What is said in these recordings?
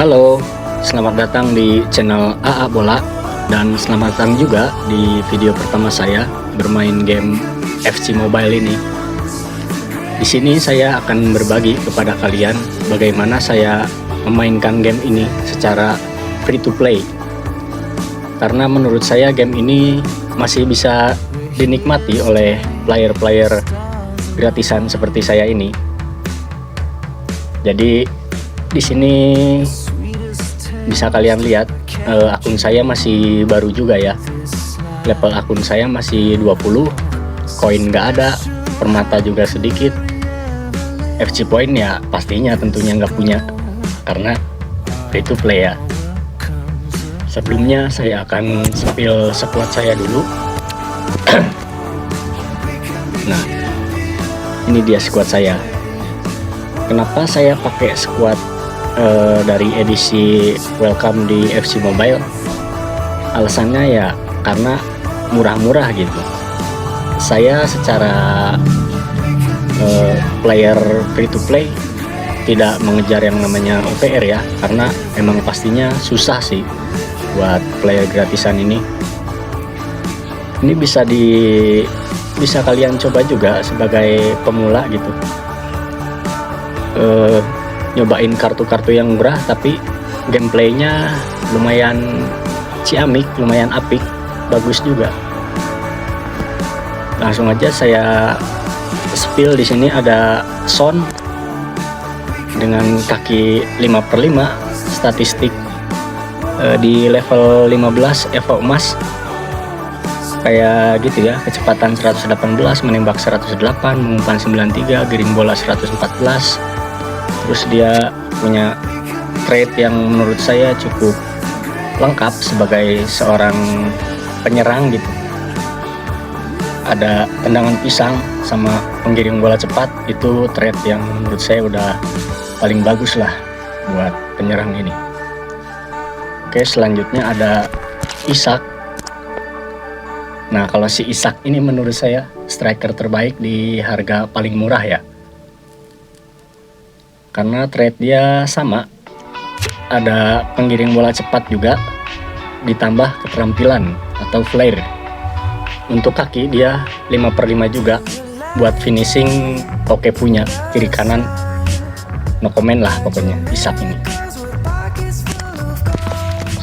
Halo, selamat datang di channel AA Bola dan selamat datang juga di video pertama saya bermain game FC Mobile ini. Di sini saya akan berbagi kepada kalian bagaimana saya memainkan game ini secara free to play. Karena menurut saya game ini masih bisa dinikmati oleh player-player gratisan seperti saya ini. Jadi di sini bisa kalian lihat akun saya masih baru juga ya. Level akun saya masih 20, koin nggak ada, permata juga sedikit. FC point ya pastinya tentunya nggak punya karena free to play ya. Sebelumnya saya akan spill squad saya dulu. Nah, ini dia squad saya. Kenapa saya pakai squad dari edisi welcome di FC Mobile? Alasannya ya karena murah-murah gitu. Saya secara player free to play tidak mengejar yang namanya OPR ya, karena emang pastinya susah sih buat player gratisan ini. Ini bisa kalian coba juga sebagai pemula gitu. Nyobain kartu-kartu yang murah tapi gameplaynya lumayan ciamik, lumayan apik, bagus juga. Langsung aja saya spill. Di sini ada Son dengan kaki 5/5, statistik di level 15 Evo emas kayak gitu ya, kecepatan 118, menembak 108, mengumpan 93, giring bola 114. Terus dia punya trait yang menurut saya cukup lengkap sebagai seorang penyerang gitu. Ada tendangan pisang sama penggiring bola cepat, itu trait yang menurut saya udah paling bagus lah buat penyerang ini. Oke, selanjutnya ada Isak. Nah, kalau si Isak ini menurut saya striker terbaik di harga paling murah ya. Karena trait dia sama, ada penggiring bola cepat juga, ditambah keterampilan atau flair. Untuk kaki dia 5/5 juga, buat finishing oke punya, kiri kanan no comment lah pokoknya Isak ini.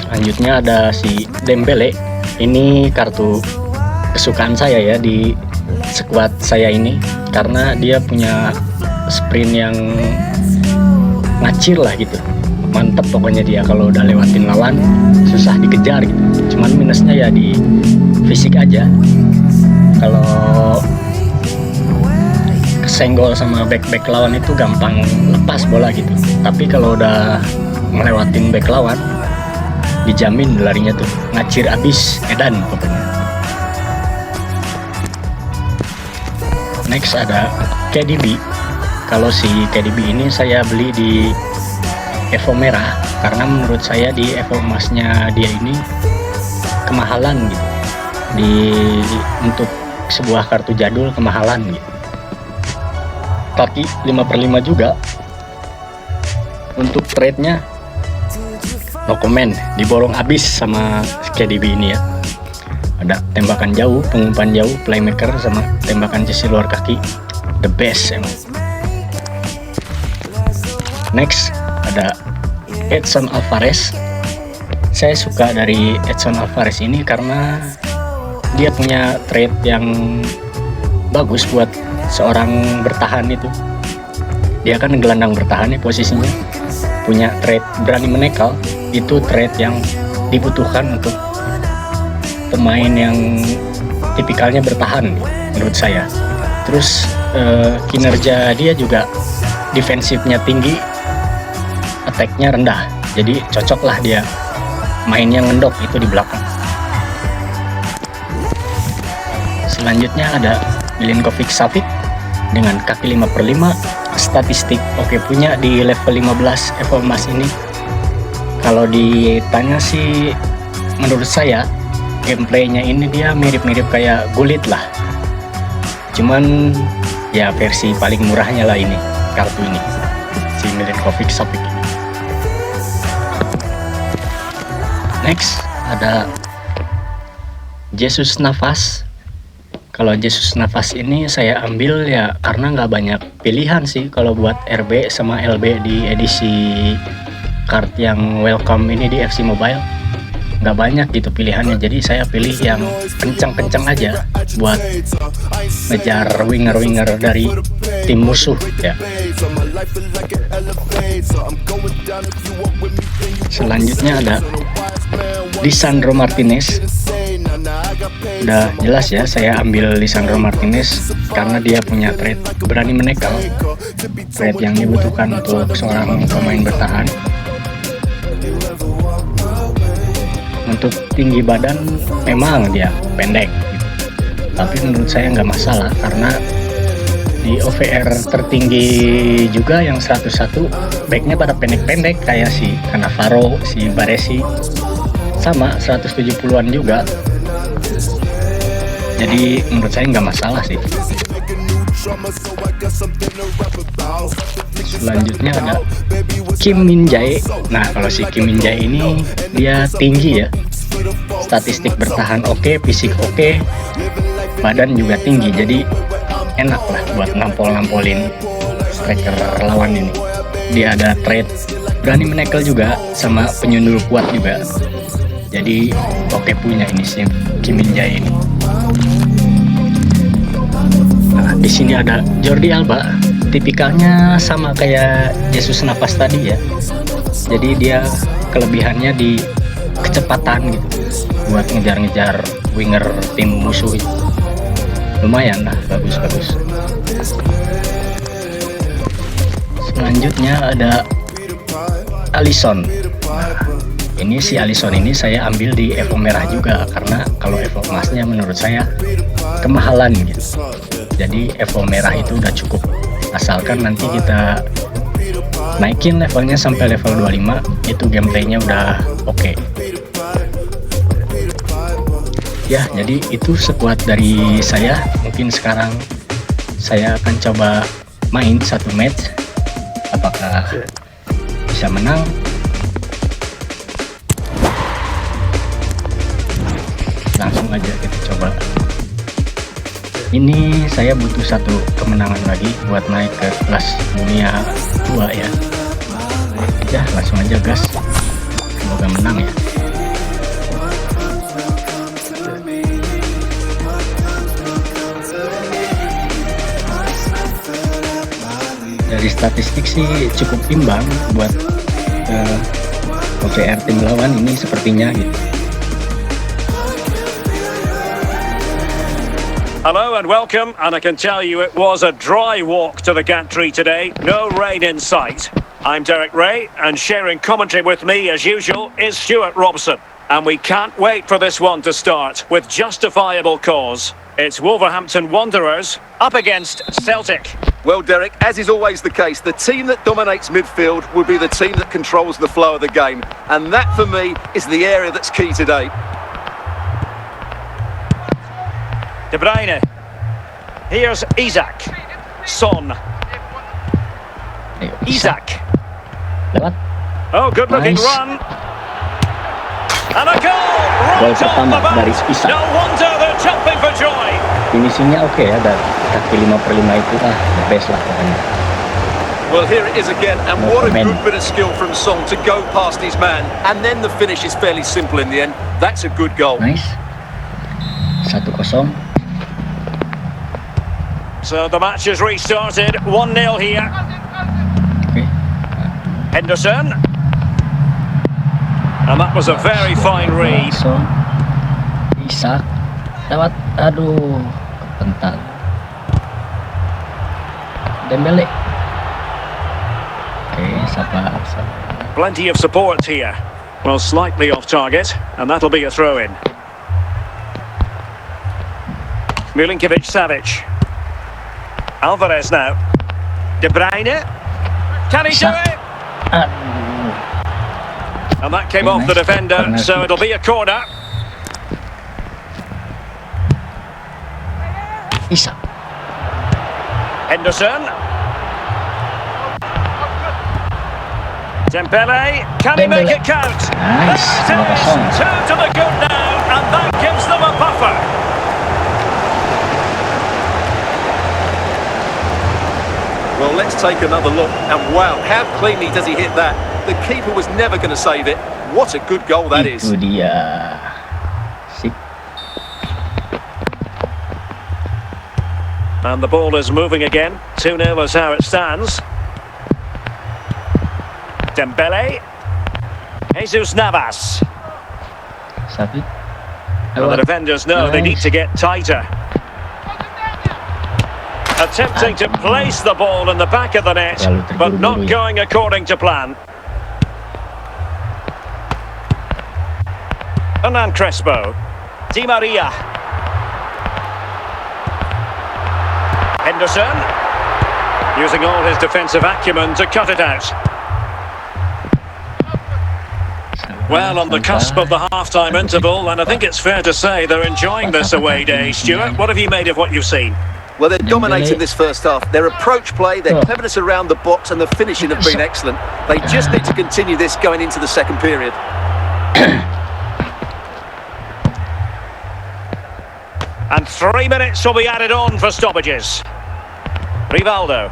Selanjutnya ada si Dembele. Ini kartu kesukaan saya ya di squad saya ini, karena dia punya sprint yang ngacir lah gitu, mantep pokoknya dia. Kalau udah lewatin lawan susah dikejar gitu. Cuman minusnya ya di fisik aja, kalau kesenggol sama back lawan itu gampang lepas bola gitu. Tapi kalau udah ngelewatin back lawan dijamin larinya tuh ngacir abis edan pokoknya. Next ada KDB. Kalau si KDB ini saya beli di Evo merah karena menurut saya di Evo emasnya dia ini kemahalan gitu. Untuk sebuah kartu jadul kemahalan gitu. Kaki 5/5 juga. Untuk trade-nya no comment, diborong habis sama KDB ini ya. Ada tembakan jauh, pengumpan jauh, playmaker sama tembakan sisi luar kaki, the best emang. Next ada Edson Alvarez. Saya suka dari Edson Alvarez ini karena dia punya trait yang bagus buat seorang bertahan itu. Dia kan gelandang bertahan ya posisinya, punya trait berani menekal. Itu trait yang dibutuhkan untuk pemain yang tipikalnya bertahan menurut saya. Terus kinerja dia juga defensifnya tinggi, attack-nya rendah, jadi cocok lah dia mainnya ngendok itu di belakang. Selanjutnya ada Milinkovic-Savic dengan kaki 5/5, statistik oke punya di level 15 Evo emas ini. Kalau ditanya sih menurut saya gameplaynya ini dia mirip-mirip kayak Gullit lah, cuman ya versi paling murahnya lah ini kartu ini, si Milinkovic-Savic. Next ada Jesus Navas. Kalau Jesus Navas ini saya ambil ya karena nggak banyak pilihan sih kalau buat RB sama LB di edisi card yang welcome ini di FC Mobile. Nggak banyak gitu pilihannya, jadi saya pilih yang kencang-kencang aja buat ngejar winger-winger dari tim musuh ya. Selanjutnya ada Lisandro Martinez. Udah jelas ya, saya ambil Lisandro Martinez karena dia punya trait berani menekal, trait yang dibutuhkan untuk seorang pemain bertahan. Untuk tinggi badan memang dia pendek gitu. Tapi menurut saya nggak masalah karena di OVR tertinggi juga yang 101 backnya pada pendek-pendek kayak si Cannavaro, si Baresi sama 170-an juga. Jadi menurut saya nggak masalah sih. Selanjutnya ada Kim Min Jae. Nah kalau si Kim Min Jae ini dia tinggi ya, statistik bertahan oke, fisik oke, badan juga tinggi, jadi enak lah buat nampol-nampolin striker lawan ini. Dia ada trait berani menekel juga sama penyundul kuat juga, jadi oke punya ini si Kim Min Jae ini. Nah, di sini ada Jordi Alba, tipikalnya sama kayak Jesus Navas tadi ya. Jadi dia kelebihannya di kecepatan gitu, buat ngejar-ngejar winger tim musuh itu. Lumayan lah, bagus-bagus. Selanjutnya ada Alisson. Nah, ini si Alisson ini saya ambil di Evo merah juga karena kalau Evo emasnya menurut saya kemahalan gitu. Jadi Evo merah itu udah cukup, asalkan nanti kita naikin levelnya sampai level 25, itu gameplaynya udah oke. Ya, jadi itu sekuat dari saya. Mungkin sekarang saya akan coba main satu match, apakah bisa menang. Langsung aja kita coba. Ini saya butuh satu kemenangan lagi buat naik ke kelas dunia 2 ya. Ya langsung aja gas, semoga menang ya. Dari statistik sih cukup imbang buat OVR tim lawan ini sepertinya gitu. Hello and welcome, and I can tell you it was a dry walk to the gantry today, no rain in sight. I'm Derek Ray, and sharing commentary with me as usual is Stuart Robson. And we can't wait for this one to start, with justifiable cause. It's Wolverhampton Wanderers up against Celtic. Well, Derek, as is always the case, the team that dominates midfield will be the team that controls the flow of the game. And that, for me, is the area that's key today. De Bruyne. Here's Isak. Son. Isak. Lewat. Oh, good-looking Nice. run. And a goal Gol right off pertama the dari bat. Isak. No wonder they're jumping for joy. Finishingnya oke ya, dan kaki 5/5 itu the best lah pokoknya. Well, here it is again, and No what a comment. good bit of skill from Son to go past his man, and then the finish is fairly simple in the end. That's a good goal. Nice. 1-0. So the match has restarted. 1-0 here. Oke. Henderson. And that was a very fine read. Langsung Isak lewat, aduh kepental. Dembele. Oke, sabar. Plenty of support here. Well, slightly off target, and that'll be a throw-in. Milinkovic-Savic. Alvarez now. De Bruyne. Can he do it? Aduh. And that came Okay, off the nice. defender, Corner so kick. it'll be a corner. Isak. Henderson. Dembele, can he make Dembele. it count? Nice, There it is, 2-0. 2 to the good now, and that gives them a buffer. Well, let's take another look. And wow, how cleanly does he hit that? The keeper was never going to save it. What a good goal that is. Itu dia. Sip. And the ball is moving again. 2-0 is how it stands. Dembele. Jesus Navas. Satu. Well, the Lewat. defenders know they need to get tighter. Attempting to place the ball in the back of the net, but not going according to plan. Hernan Crespo. Di Maria. Henderson. Using all his defensive acumen to cut it out. Well, on the cusp of the half-time interval, and I think it's fair to say they're enjoying this away day. Stuart, what have you made of what you've seen? Well, they're dominating this first half. Their approach play, their cleverness around the box and the finishing have been excellent. They just need to continue this going into the second period. And 3 minutes will be added on for stoppages. Rivaldo.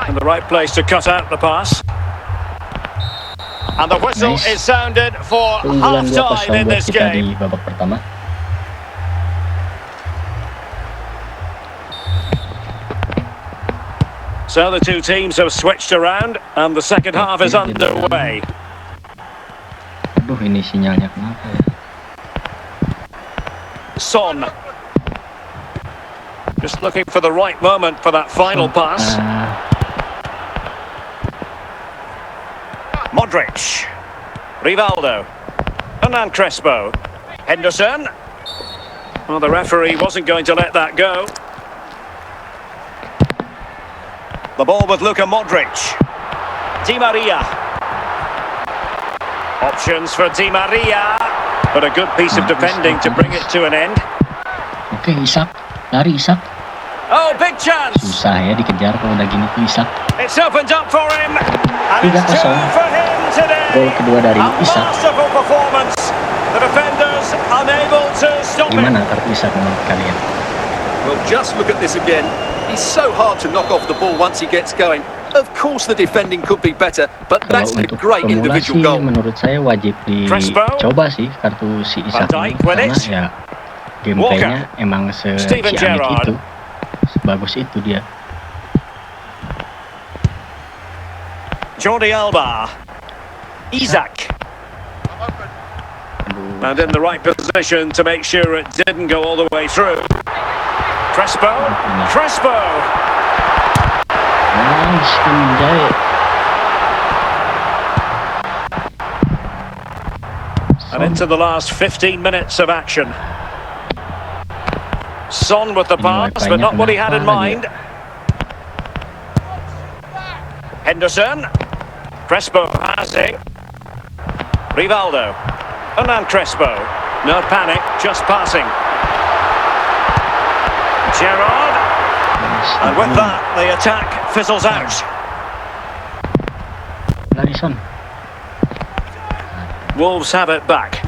In the right place to cut out the pass. And the whistle Nice. is sounded for Keunggulan 2-0 half-time in buat this kita game. di babak pertama. So the two teams have switched around and the second half is underway. Aduh, ini sinyalnya kenapa ya? Son. Just looking for the right moment for that final pass. Modric. Rivaldo. Hernan Crespo. Henderson. Well, the referee wasn't going to let that go. The ball with Luka Modric. Di Maria. Options for Di Maria. But a good piece of defending to bring it to an end. Oke, Isak. Lari Isak. Oh, big chance! Susah ya dikejar kalau udah gini tuh Isak. It's opened up for him. And it's 2 for him today. Gol kedua dari A Isak. masterful performance. The defenders unable to stop him. Gimana kartu Isak menurut kalian? Well, just look at this again. He's so hard to knock off the ball once he gets going. Of course the defending could be better, but Kalau that's a untuk great pemula individual sih goal. menurut saya wajib dicoba sih kartu si Isak Van ini, Dijk with karena it. ya gameplaynya emang Steven ciamik Gerrard. itu, sebagus itu dia. Jordi Alba. Isaac. Aduh, And in the right position to make sure it didn't go all the way through. Crespo. Crespo. nice, Minjai. And into the last 15 minutes of action. Son with the pass, but not what he had in mind. Henderson. Crespo passing. Rivaldo. Hernan Crespo. No panic, just passing. Gerrard. And with that, the attack fizzles out. Lari Son. Wolves have it back.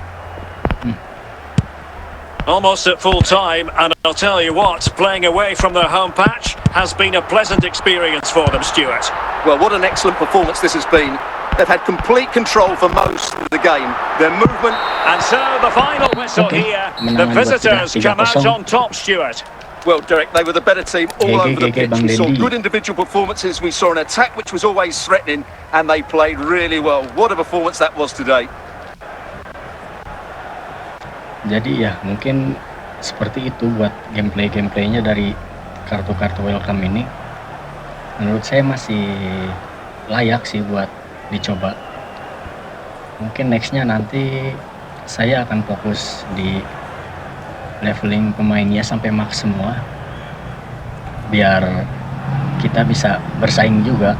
Almost at full time, and I'll tell you what, playing away from their home patch has been a pleasant experience for them, Stuart. Well, what an excellent performance this has been. They've had complete control for most of the game. Their movement... And so the final whistle here. The visitors come out on top, Stuart. Well, Derek, they were the better team all over the pitch. Bang We saw Dendi. good individual performances. We saw an attack which was always threatening, and they played really well. What a performance that was today. Jadi ya mungkin seperti itu buat gameplaynya dari kartu-kartu welcome ini. Menurut saya masih layak sih buat dicoba. Mungkin nextnya nanti saya akan fokus di leveling pemainnya sampai max semua, biar kita bisa bersaing juga.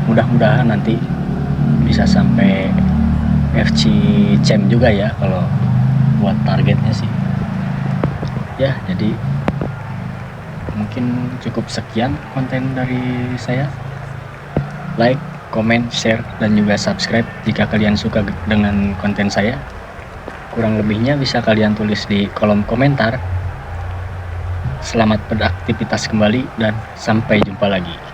Mudah-mudahan nanti bisa sampai FC Champ juga ya kalau buat targetnya sih. Ya, jadi mungkin cukup sekian konten dari saya. Like, komen, share, dan juga subscribe jika kalian suka dengan konten saya. Kurang lebihnya bisa kalian tulis di kolom komentar. Selamat beraktivitas kembali dan sampai jumpa lagi.